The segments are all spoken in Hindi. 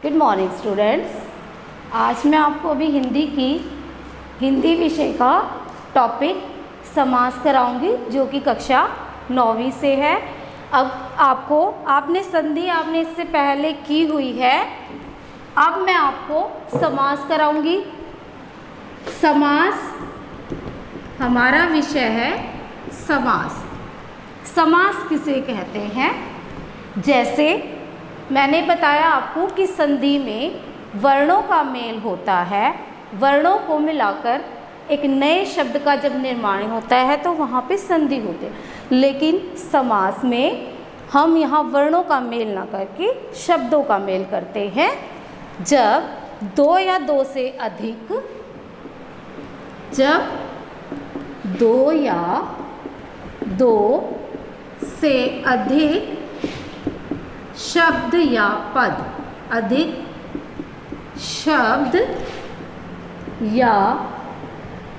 Good morning students. आज मैं आपको अभी हिंदी विषय का टॉपिक समास कराऊंगी जो कि कक्षा 9वीं से है। अब आपने संधि इससे पहले की हुई है। अब मैं आपको समास कराऊंगी। समास हमारा विषय है। समास किसे कहते हैं? जैसे मैंने बताया आपको कि संधि में वर्णों का मेल होता है। वर्णों को मिलाकर एक नए शब्द का जब निर्माण होता है तो वहाँ पे संधि होते हैं। लेकिन समास में हम यहाँ वर्णों का मेल ना करके शब्दों का मेल करते हैं। जब दो या दो से अधिक शब्द या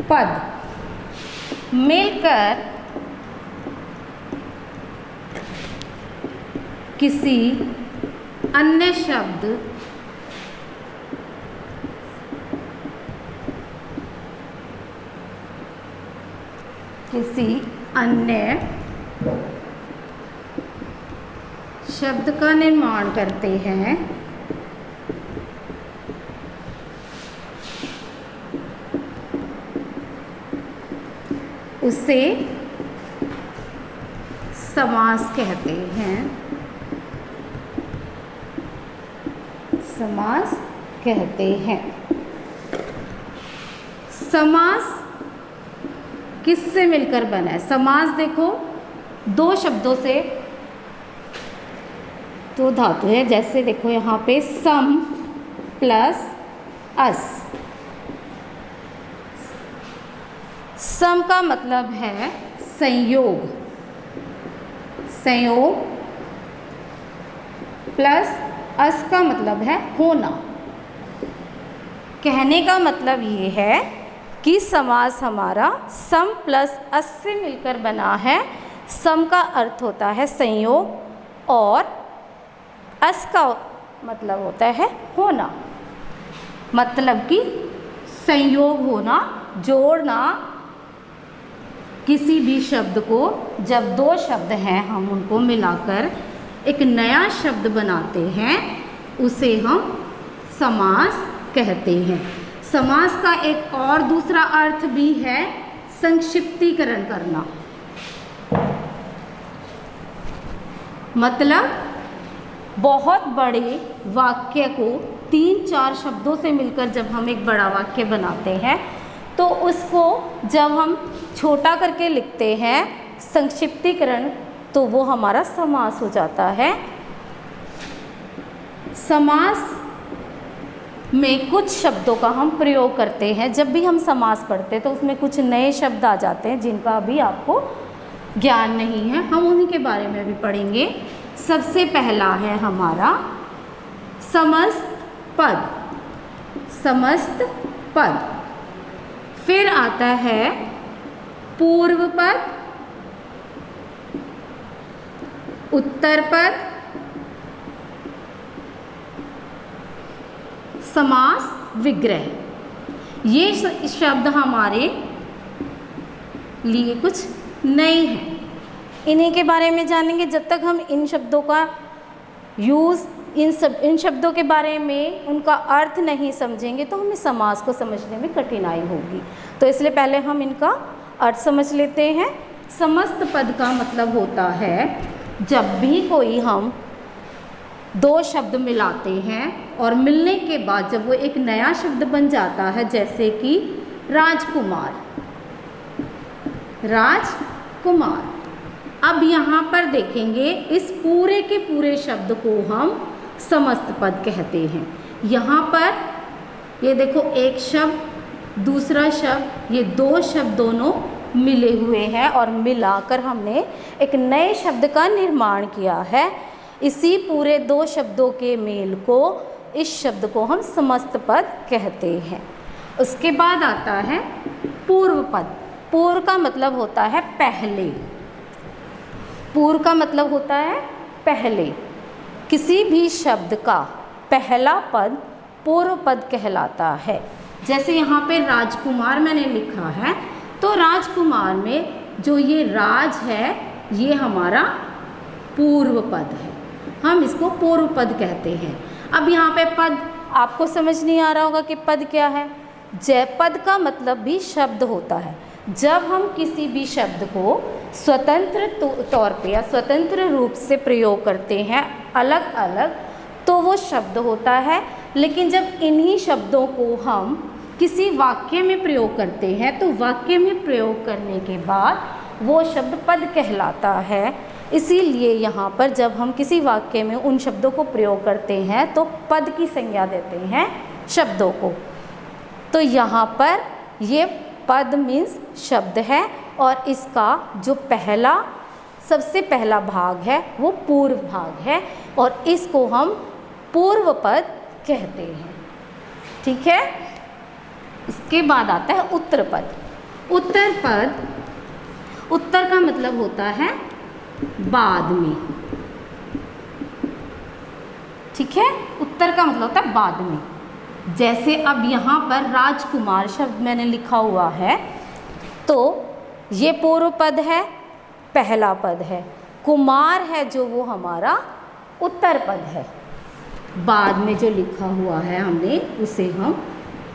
पद मिलकर किसी अन्य शब्द का निर्माण करते हैं, उसे समास कहते हैं। समास किससे मिलकर बना है? समास देखो दो शब्दों से दो धातु है। जैसे देखो यहाँ पे सम प्लस अस। सम का मतलब है संयोग प्लस अस का मतलब है होना। कहने का मतलब ये है कि समास हमारा सम प्लस अस से मिलकर बना है। सम का अर्थ होता है संयोग और अस का मतलब होता है होना। मतलब कि संयोग होना, जोड़ना। किसी भी शब्द को जब दो शब्द हैं हम उनको मिलाकर एक नया शब्द बनाते हैं, उसे हम समास कहते हैं। समास का एक और दूसरा अर्थ भी है संक्षिप्तीकरण करना। मतलब बहुत बड़े वाक्य को 3-4 शब्दों से मिलकर जब हम एक बड़ा वाक्य बनाते हैं तो उसको जब हम छोटा करके लिखते हैं संक्षिप्तीकरण, तो वो हमारा समास हो जाता है। समास में कुछ शब्दों का हम प्रयोग करते हैं। जब भी हम समास पढ़ते हैं तो उसमें कुछ नए शब्द आ जाते हैं जिनका अभी आपको ज्ञान नहीं है। हम उन्हीं के बारे में भी पढ़ेंगे। सबसे पहला है हमारा समस्त पद। फिर आता है पूर्व पद, उत्तर पद, समास विग्रह। ये शब्द हमारे लिए कुछ नए हैं। इन्हीं के बारे में जानेंगे। जब तक हम इन शब्दों का यूज़ इन शब्दों के बारे में उनका अर्थ नहीं समझेंगे तो हमें समास को समझने में कठिनाई होगी। तो इसलिए पहले हम इनका अर्थ समझ लेते हैं। समस्त पद का मतलब होता है जब भी कोई हम दो शब्द मिलाते हैं और मिलने के बाद जब वो एक नया शब्द बन जाता है, जैसे कि राजकुमार। अब यहाँ पर देखेंगे इस पूरे के पूरे शब्द को हम समस्त पद कहते हैं। यहाँ पर ये देखो एक शब्द दूसरा शब्द, ये दो शब्द दोनों मिले हुए हैं और मिलाकर हमने एक नए शब्द का निर्माण किया है। इसी पूरे दो शब्दों के मेल को, इस शब्द को हम समस्त पद कहते हैं। उसके बाद आता है पूर्व पद। पूर्व का मतलब होता है पहले। पूर्व का मतलब होता है पहले। किसी भी शब्द का पहला पद पूर्व पद कहलाता है। जैसे यहाँ पे राजकुमार मैंने लिखा है, तो राजकुमार में जो ये राज है ये हमारा पूर्व पद है, हम इसको पूर्व पद कहते हैं। अब यहाँ पे पद आपको समझ नहीं आ रहा होगा कि पद क्या है। पद का मतलब भी शब्द होता है। जब हम किसी भी शब्द को स्वतंत्र तौर पे या स्वतंत्र रूप से प्रयोग करते हैं अलग अलग, तो वो शब्द होता है। लेकिन जब इन्हीं शब्दों को हम किसी वाक्य में प्रयोग करते हैं तो वाक्य में प्रयोग करने के बाद वो शब्द पद कहलाता है। इसीलिए यहाँ पर जब हम किसी वाक्य में उन शब्दों को प्रयोग करते हैं तो पद की संज्ञा देते हैं शब्दों को। तो यहाँ पर ये पद मीन्स शब्द है और इसका जो सबसे पहला भाग है वो पूर्व भाग है और इसको हम पूर्व पद कहते हैं। ठीक है। इसके बाद आता है उत्तर पद। उत्तर पद, उत्तर का मतलब होता है बाद में। ठीक है, उत्तर का मतलब होता है बाद में। जैसे अब यहाँ पर राजकुमार शब्द मैंने लिखा हुआ है, तो ये पूर्व पद है, पहला पद है। कुमार है जो वो हमारा उत्तर पद है। बाद में जो लिखा हुआ है हमने उसे हम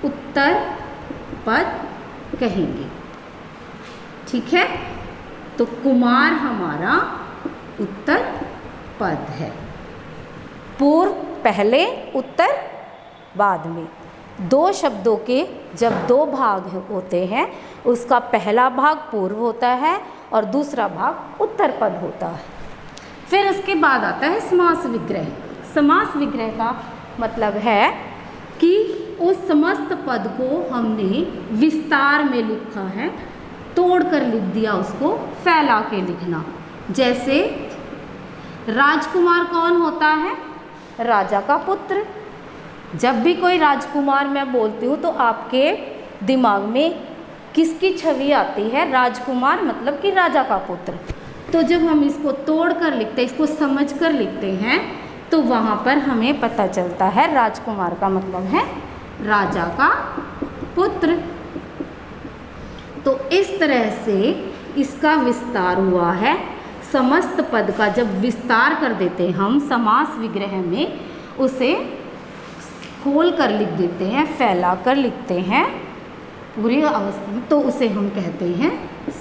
उत्तर पद कहेंगे। ठीक है, तो कुमार हमारा उत्तर पद है। पूर्व पहले, उत्तर बाद में। दो शब्दों के जब दो भाग होते हैं, उसका पहला भाग पूर्व होता है और दूसरा भाग उत्तर पद होता है। फिर उसके बाद आता है समास विग्रह। समास विग्रह का मतलब है कि उस समस्त पद को हमने विस्तार में लिखा है, तोड़ कर लिख दिया, उसको फैला के लिखना। जैसे राजकुमार कौन होता है? राजा का पुत्र। जब भी कोई राजकुमार मैं बोलती हूँ तो आपके दिमाग में किसकी छवि आती है? राजकुमार मतलब कि राजा का पुत्र। तो जब हम इसको तोड़ कर लिखते हैं, इसको समझ कर लिखते हैं, तो वहाँ पर हमें पता चलता है राजकुमार का मतलब है राजा का पुत्र। तो इस तरह से इसका विस्तार हुआ है। समस्त पद का जब विस्तार कर देते हैं हम समास विग्रह में, उसे खोल कर लिख देते हैं, फैला कर लिखते हैं पूरी अवस्था में, तो उसे हम कहते हैं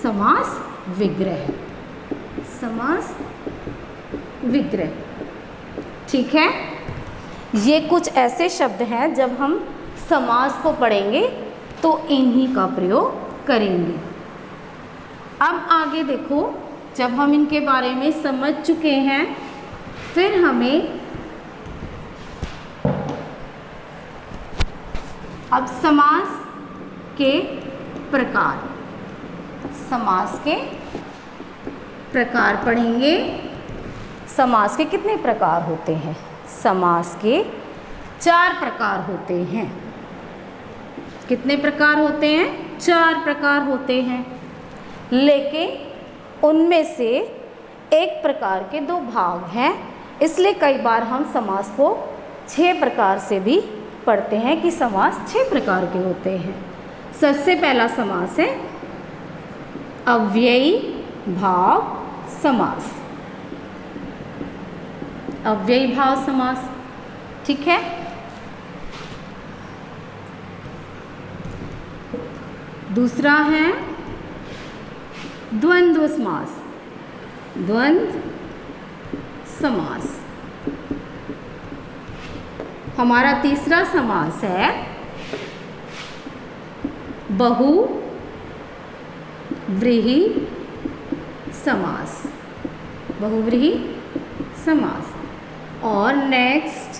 समास विग्रह। समास विग्रह। ठीक है, ये कुछ ऐसे शब्द हैं जब हम समास को पढ़ेंगे तो इन्हीं का प्रयोग करेंगे। अब आगे देखो, जब हम इनके बारे में समझ चुके हैं, फिर हमें अब समास के प्रकार, समास के प्रकार पढ़ेंगे। समास के कितने प्रकार होते हैं? समास के 4 प्रकार होते हैं। कितने प्रकार होते हैं? 4 प्रकार होते हैं। लेकिन उनमें से एक प्रकार के 2 भाग हैं, इसलिए कई बार हम समास को 6 प्रकार से भी पढ़ते हैं कि समास 6 प्रकार के होते हैं। सबसे पहला समास है अव्ययी भाव समास। अव्ययी भाव समास। ठीक है, दूसरा है द्वंद्व समास। द्वंद्व समास। हमारा तीसरा समास है बहुव्रीहि समास। बहुव्रीहि समास। और नेक्स्ट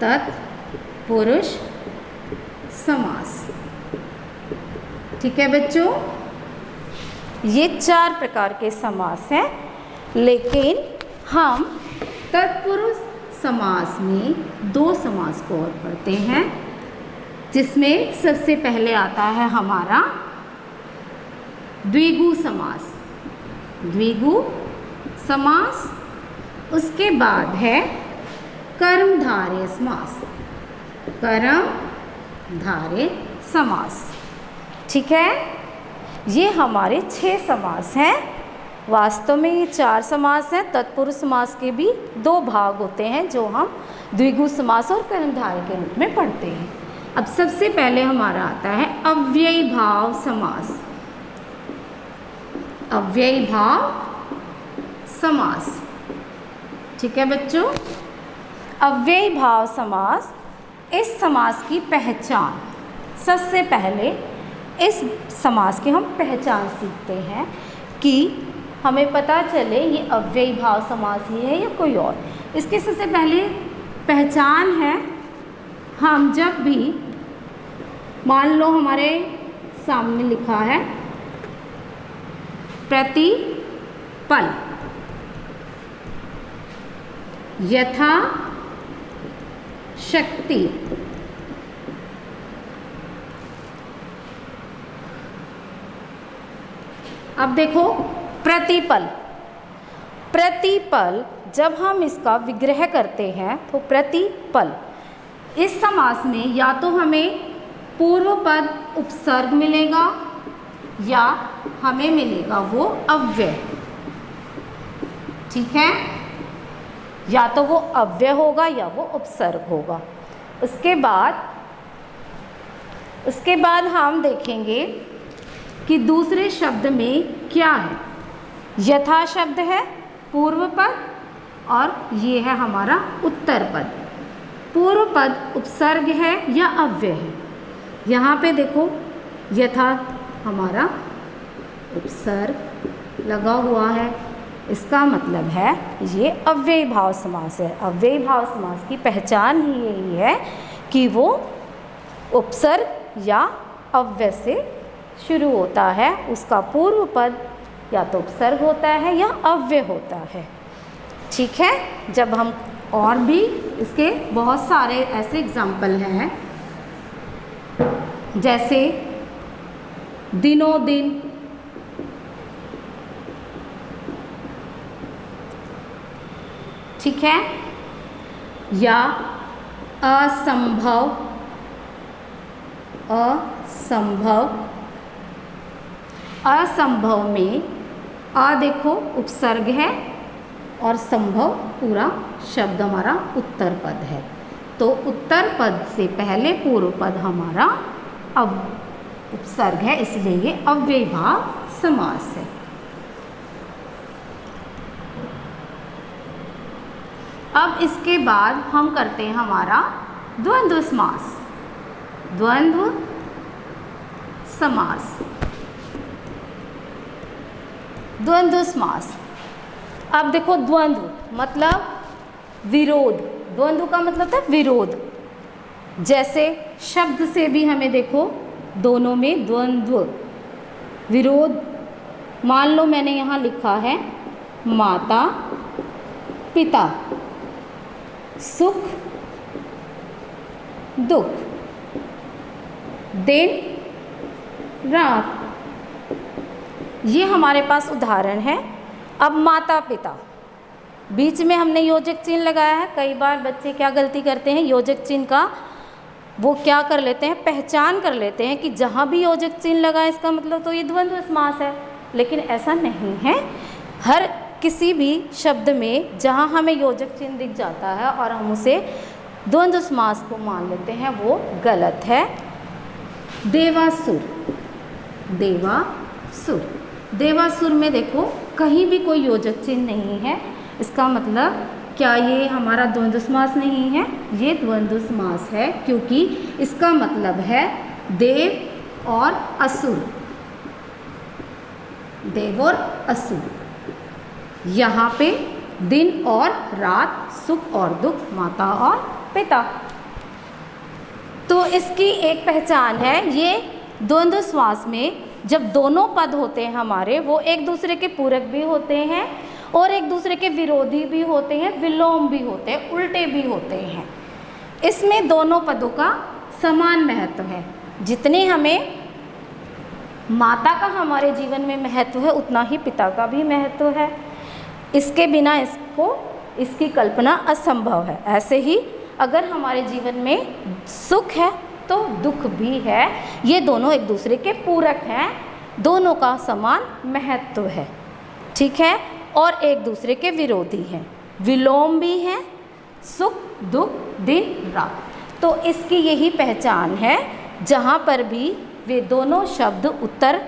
तत्पुरुष समास। ठीक है बच्चों, ये 4 प्रकार के समास हैं, लेकिन हम तत्पुरुष समास में 2 समास को और पढ़ते हैं, जिसमें सबसे पहले आता है हमारा द्विगु समास। द्विगु समास उसके बाद है कर्मधारय समास, कर्मधारय समास। ठीक है, ये हमारे 6 समास हैं। वास्तव में ये 4 समास हैं। तत्पुरुष समास के भी 2 भाग होते हैं जो हम द्विगु समास और कर्मधारय के रूप में पढ़ते हैं। अब सबसे पहले हमारा आता है अव्ययी भाव समास। अव्ययी भाव समास। ठीक है बच्चों, अव्ययी भाव समास, इस समास की पहचान, सबसे पहले इस समास की हम पहचान सीखते हैं कि हमें पता चले ये अव्ययी भाव समास ही है या कोई और। इसके सबसे पहले पहचान है, हम जब भी मान लो हमारे सामने लिखा है प्रतिपल, यथा शक्ति, अब देखो प्रतिपल, प्रतिपल जब हम इसका विग्रह करते हैं तो प्रतिपल, इस समास में या तो हमें पूर्व पद उपसर्ग मिलेगा या हमें मिलेगा वो अव्यय। ठीक है, या तो वो अव्यय होगा या वो उपसर्ग होगा। उसके बाद हम देखेंगे कि दूसरे शब्द में क्या है। यथा शब्द है पूर्व पद और ये है हमारा उत्तर पद। पूर्व पद उपसर्ग है या अव्यय है। यहाँ पे देखो यथा हमारा उपसर्ग लगा हुआ है, इसका मतलब है ये अव्ययी भाव समास है। अव्ययी भाव समास की पहचान ही यही है कि वो उपसर्ग या अव्यय से शुरू होता है, उसका पूर्व पद या तो उपसर्ग होता है या अव्यय होता है। ठीक है, जब हम और भी इसके बहुत सारे ऐसे एग्जाम्पल हैं, जैसे दिनों दिन, ठीक है, या असंभव, असंभव, असंभव में आ देखो उपसर्ग है और संभव पूरा शब्द हमारा उत्तर पद है, तो उत्तर पद से पहले पूर्व पद हमारा अब उपसर्ग है, इसलिए ये अव्ययी भाव समास है। अब इसके बाद हम करते हैं हमारा द्वंद्व समास। द्वंद्व समास, द्वंद्व समास। अब देखो द्वंद्व मतलब विरोध, द्वंद्व का मतलब था विरोध। जैसे शब्द से भी हमें देखो दोनों में द्वंद्व, विरोध। मान लो मैंने यहाँ लिखा है माता पिता, सुख दुख, दिन रात, ये हमारे पास उदाहरण है। अब माता पिता, बीच में हमने योजक चिन्ह लगाया है। कई बार बच्चे क्या गलती करते हैं, योजक चिन्ह का वो क्या कर लेते हैं, पहचान कर लेते हैं कि जहाँ भी योजक चिन्ह लगा है इसका मतलब तो ये द्वंद्व समास है, लेकिन ऐसा नहीं है। हर किसी भी शब्द में जहाँ हमें योजक चिन्ह दिख जाता है और हम उसे द्वंद्व समास को मान लेते हैं, वो गलत है। देवासुर, देवासुर, देवासुर में देखो कहीं भी कोई योजक चिन्ह नहीं है, इसका मतलब क्या ये हमारा द्वंद्व समास नहीं है? ये द्वंद्व समास है, क्योंकि इसका मतलब है देव और असुर, देव और असुर। यहाँ पे दिन और रात, सुख और दुख, माता और पिता। तो इसकी एक पहचान है, ये द्वंद्व समास में जब दोनों पद होते हैं हमारे, वो एक दूसरे के पूरक भी होते हैं और एक दूसरे के विरोधी भी होते हैं, विलोम भी होते हैं, उल्टे भी होते हैं। इसमें दोनों पदों का समान महत्व है। जितने हमें माता का हमारे जीवन में महत्व है, उतना ही पिता का भी महत्व है। इसके बिना इसको इसकी कल्पना असंभव है। ऐसे ही अगर हमारे जीवन में सुख है तो दुख भी है, ये दोनों एक दूसरे के पूरक हैं, दोनों का समान महत्व है, ठीक है, और एक दूसरे के विरोधी हैं, विलोम भी हैं, सुख दुख दिन रात। तो इसकी यही पहचान है, जहाँ पर भी वे दोनों शब्द उत्तर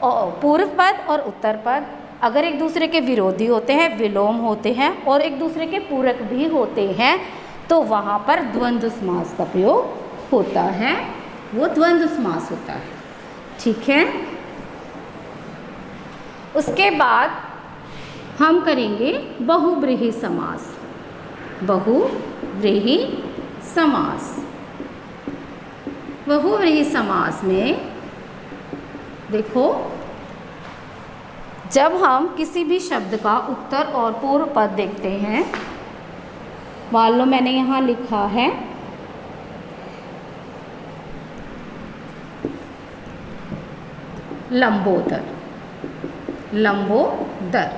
पूर्व पद और उत्तर पद अगर एक दूसरे के विरोधी होते हैं, विलोम होते हैं और एक दूसरे के पूरक भी होते हैं, तो वहाँ पर द्वंद्व समास का प्रयोग होता है, वो द्वंद्व समास होता है, ठीक है। उसके बाद हम करेंगे बहुव्रीहि समास। बहुव्रीहि समास, बहुव्रीहि समास में देखो, जब हम किसी भी शब्द का उत्तर और पूर्व पद देखते हैं, मान लो मैंने यहाँ लिखा है लंबोदर, लंबोदर,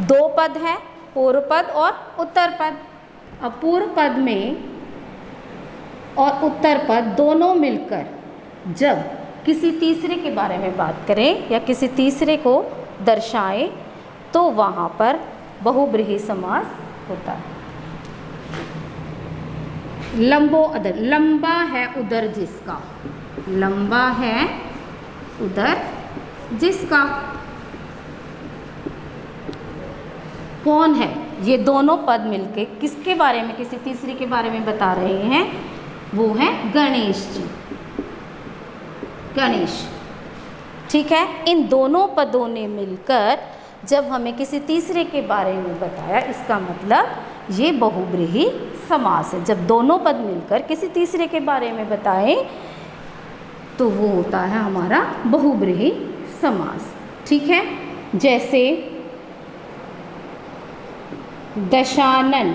दो पद है, पूर्व पद और उत्तर पद। अब पूर्व पद में और उत्तर पद दोनों मिलकर जब किसी तीसरे के बारे में बात करें या किसी तीसरे को दर्शाएं, तो वहाँ पर बहुव्रीहि समास होता है। लंबो अदर, लंबा है उदर जिसका, लंबा है उदर जिसका, कौन है? ये दोनों पद मिलके किसके बारे में, किसी तीसरे के बारे में बता रहे हैं, वो है गणेश जी, गणेश, ठीक है। इन दोनों पदों ने मिलकर जब हमें किसी तीसरे के बारे में बताया, इसका मतलब ये बहुव्रीहि समास है। जब दोनों पद मिलकर किसी तीसरे के बारे में बताएं तो वो होता है हमारा बहुव्रीहि समास, ठीक है। जैसे दशानन,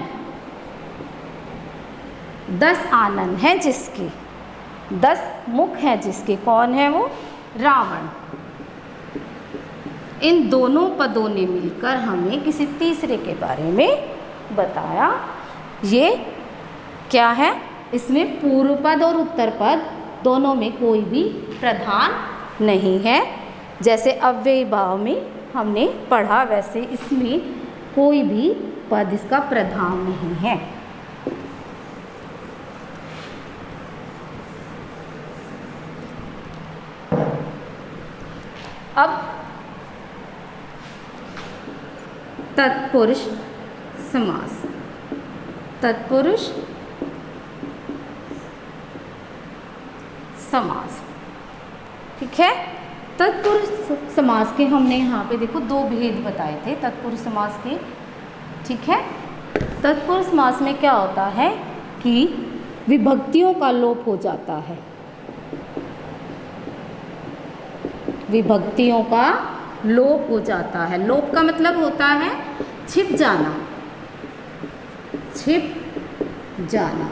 10 आनन है जिसके, 10 मुख हैं जिसके, कौन है वो? रावण। इन दोनों पदों ने मिलकर हमें किसी तीसरे के बारे में बताया। ये क्या है? इसमें पूर्व पद और उत्तर पद दोनों में कोई भी प्रधान नहीं है। जैसे अव्ययी भाव में हमने पढ़ा, वैसे इसमें कोई भी पद इसका प्रधान नहीं है। अब तत्पुरुष समास, तत्पुरुष समास, ठीक है। तत्पुरुष समास के हमने यहाँ पे देखो 2 भेद बताए थे तत्पुरुष समास के, ठीक है। तत्पुरुष समास में क्या होता है कि विभक्तियों का लोप हो जाता है, विभक्तियों का लोप हो जाता है। लोप का मतलब होता है छिप जाना, छिप जाना।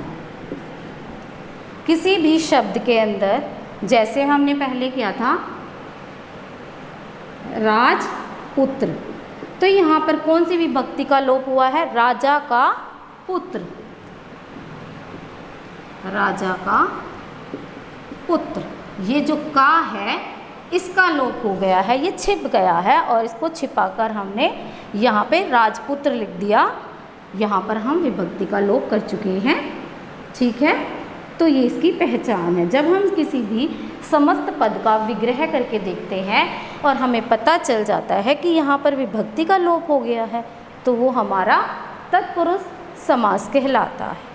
किसी भी शब्द के अंदर, जैसे हमने पहले किया था राजपुत्र, तो यहाँ पर कौन सी विभक्ति का लोप हुआ है? राजा का पुत्र, राजा का पुत्र। ये जो का है इसका लोप हो गया है, ये छिप गया है और इसको छिपाकर हमने यहाँ पे राजपुत्र लिख दिया। यहाँ पर हम विभक्ति का लोप कर चुके हैं, ठीक है। तो ये इसकी पहचान है। जब हम किसी भी समस्त पद का विग्रह करके देखते हैं और हमें पता चल जाता है कि यहाँ पर विभक्ति का लोप हो गया है, तो वो हमारा तत्पुरुष समास कहलाता है।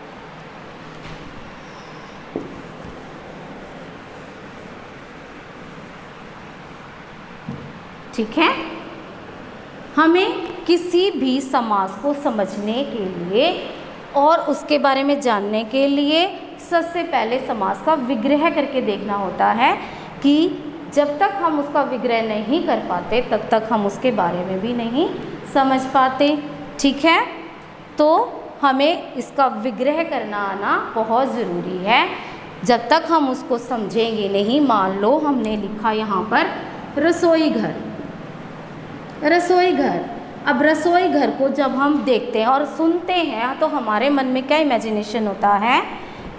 ठीक है। हमें किसी भी समास को समझने के लिए और उसके बारे में जानने के लिए सबसे पहले समास का विग्रह करके देखना होता है कि जब तक हम उसका विग्रह नहीं कर पाते तब तक हम उसके बारे में भी नहीं समझ पाते, ठीक है। तो हमें इसका विग्रह करना आना बहुत ज़रूरी है। जब तक हम उसको समझेंगे नहीं, मान लो हमने लिखा यहाँ पर रसोई घर, रसोई घर। अब रसोई घर को जब हम देखते हैं और सुनते हैं तो हमारे मन में क्या इमेजिनेशन होता है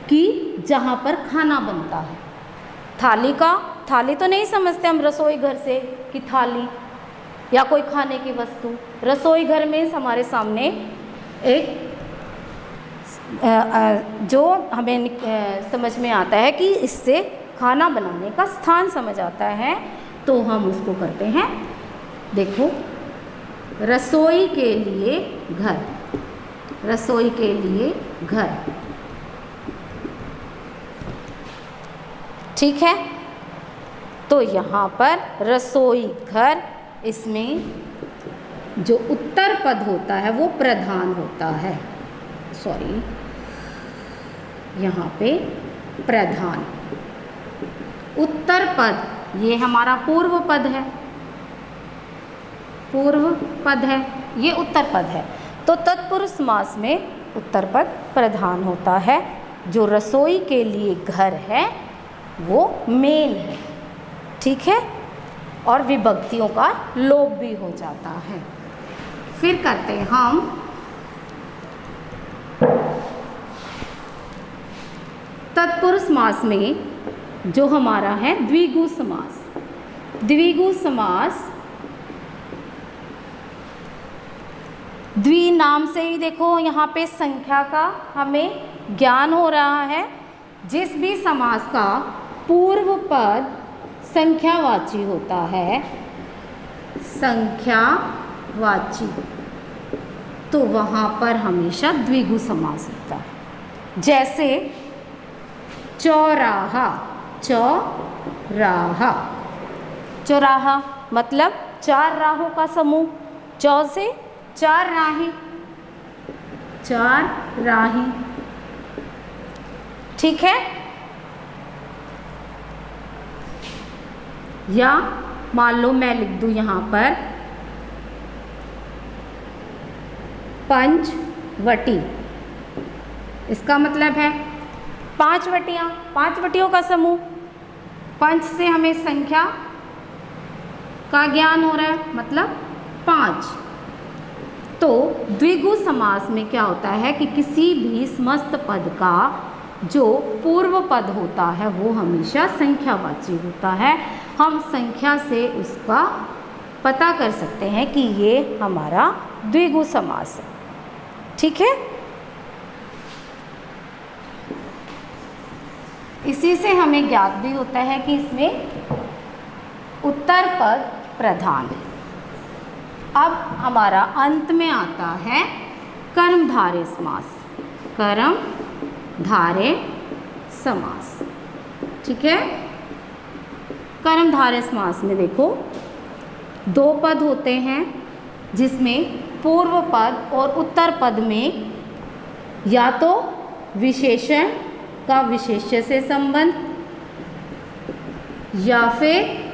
कि जहाँ पर खाना बनता है, थाली तो नहीं समझते हम रसोई घर से कि थाली या कोई खाने की वस्तु। रसोई घर में हमारे सामने एक जो हमें समझ में आता है कि इससे खाना बनाने का स्थान समझ आता है, तो हम उसको करते हैं, देखो, रसोई के लिए घर, रसोई के लिए घर, ठीक है। तो यहाँ पर रसोई घर, इसमें जो उत्तर पद होता है वो प्रधान होता है, सॉरी, यहाँ पे प्रधान। उत्तर पद ये हमारा पूर्व पद है, पूर्व पद है, ये उत्तर पद है। तो तत्पुरुष समास में उत्तर पद प्रधान होता है। जो रसोई के लिए घर है वो मेन है, ठीक है, और विभक्तियों का लोप भी हो जाता है। फिर करते हैं हम तत्पुरुष समास में जो हमारा है द्विगु समास। द्विगु समास, द्वि नाम से ही देखो यहाँ पे संख्या का हमें ज्ञान हो रहा है। जिस भी समास का पूर्व पद संख्यावाची होता है, संख्यावाची, तो वहाँ पर हमेशा द्विगु समास होता है। जैसे चौराहा, चौराहा, चौराहा मतलब चार राहों का समूह, चौ से चार राही, चार राही, ठीक है। या मान लो मैं लिख दूं यहाँ पर पंचवटी, इसका मतलब है पांच वटियाँ, पांच वटियों का समूह। पंच से हमें संख्या का ज्ञान हो रहा है, मतलब पाँच। तो द्विगु समास में क्या होता है कि किसी भी समस्त पद का जो पूर्व पद होता है वो हमेशा संख्यावाची होता है। हम संख्या से उसका पता कर सकते हैं कि ये हमारा द्विगु समास है, ठीक है। इसी से हमें ज्ञात भी होता है कि इसमें उत्तर पद प्रधान है। अब हमारा अंत में आता है कर्मधारय समास, कर्मधारय समास, ठीक है। कर्मधारय समास में देखो दो पद होते हैं, जिसमें पूर्व पद और उत्तर पद में या तो विशेषण का विशेष्य से संबंध या फिर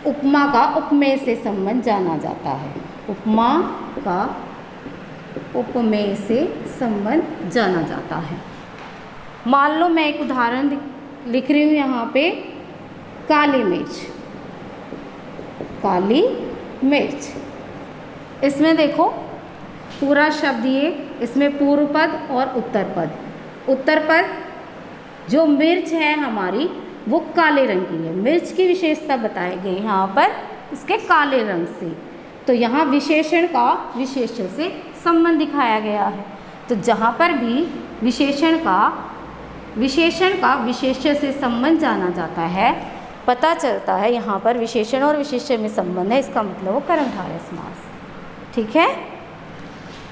उपमा का उपमेय से संबंध जाना जाता है। उपमा का उपमेय से संबंध जाना जाता है। मान लो मैं एक उदाहरण लिख रही हूँ यहाँ पे, काली मिर्च, काली मिर्च। इसमें देखो पूरा शब्द ये, इसमें पूर्व पद और उत्तर पद। उत्तर पद जो मिर्च है हमारी वो काले रंग की है, मिर्च की विशेषता बताई गई यहाँ पर इसके काले रंग से। तो यहाँ विशेषण का विशेष्य से संबंध दिखाया गया है। तो जहाँ पर भी विशेषण का विशेष्य से संबंध जाना जाता है, पता चलता है यहाँ पर विशेषण और विशेष्य में संबंध है, इसका मतलब वो कर्मधारय समास, ठीक है।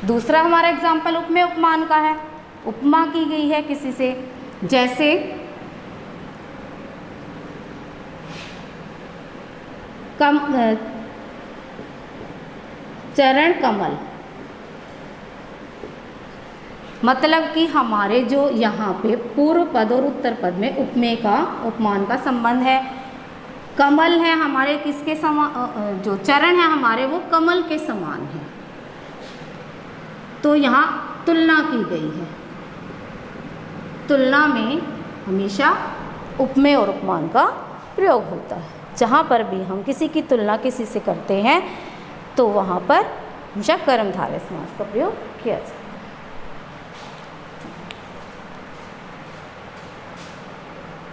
दूसरा हमारा एग्जाम्पल उपमेय उपमान का है। उपमा की गई है किसी से, जैसे चरण कमल, मतलब कि हमारे जो यहाँ पे पूर्व पद और उत्तर पद में उपमेय का उपमान का संबंध है। कमल है हमारे किसके समान, जो चरण है हमारे वो कमल के समान है, तो यहाँ तुलना की गई है। तुलना में हमेशा उपमेय और उपमान का प्रयोग होता है, जहाँ पर भी हम किसी की तुलना किसी से करते हैं तो वहाँ पर हमेशा कर्मधारय समास का प्रयोग किया जाए।